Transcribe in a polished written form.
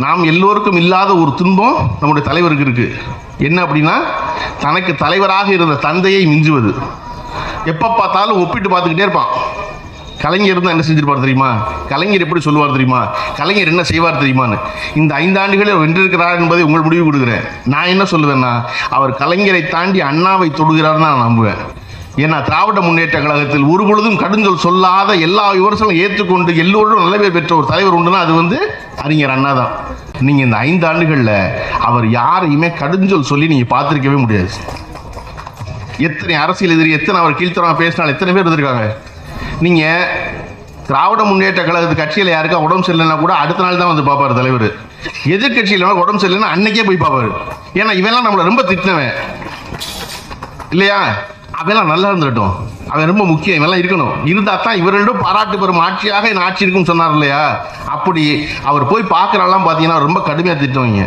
நாம் எல்லோருக்கும் இல்லாத ஒரு துன்பம் நம்முடைய தலைவருக்கு இருக்கு. என்ன அப்படின்னா, தனக்கு தலைவராக இருந்த தந்தையை மிஞ்சுவது. எப்போ பார்த்தாலும் ஒப்பிட்டு பார்த்துக்கிட்டே இருப்பான். கலைஞர் இருந்தால் என்ன செஞ்சிருப்பார் தெரியுமா, கலைஞர் எப்படி சொல்லுவார் தெரியுமா, கலைஞர் என்ன செய்வார் தெரியுமான்னு. இந்த 5 ஆண்டுகளில் வென்றிருக்கிறார் என்பதை உங்கள் முடிவு கொடுக்குறேன். நான் என்ன சொல்லுவேன்னா, அவர் கலைஞரை தாண்டி அண்ணாவை தொடுகிறார்னு நான் நம்புவேன். ஏன்னா திராவிட முன்னேற்ற கழகத்தில் ஒரு பொழுதும் கடுஞ்சொல் சொல்லாத, எல்லா விமர்சனம் ஏற்றுக்கொண்டு எல்லோரும் நல்ல பேர் பெற்ற ஒரு தலைவர் உண்டுன்னா அது வந்து அறிஞர் அண்ணா தான். நீங்கள் இந்த 5 ஆண்டுகளில் அவர் யாரையுமே கடுஞ்சொல் சொல்லி நீங்கள் பார்த்துருக்கவே முடியாது. எத்தனை அரசியல் எதிரி, எத்தனை அவர் கீழ்த்தரமாக பேசினால் எத்தனை பேர் இருந்திருக்காங்க. நீங்கள் திராவிட முன்னேற்ற கழகத்து கட்சியில் யாருக்கா உடம்பு சரியில்லைன்னா கூட அடுத்த நாள் தான் வந்து பார்ப்பார் தலைவர். எதிர்கட்சியில் உடம்பு சரியில்லைன்னா அன்னைக்கே போய் பார்ப்பார். ஏன்னா இவெல்லாம் நம்மளை ரொம்ப திட்டினவன் இல்லையா, அவெல்லாம் நல்லா இருந்துட்டோம், அவன் ரொம்ப முக்கியம், இவெல்லாம் இருக்கணும், இருந்தால் தான் இவரெண்டும் பாராட்டு பெறும் ஆட்சியாக என் ஆட்சி இருக்குன்னு சொன்னார் இல்லையா. அப்படி அவர் போய் பார்க்குறாலாம் பார்த்தீங்கன்னா ரொம்ப கடுமையாக திட்டுவீங்க.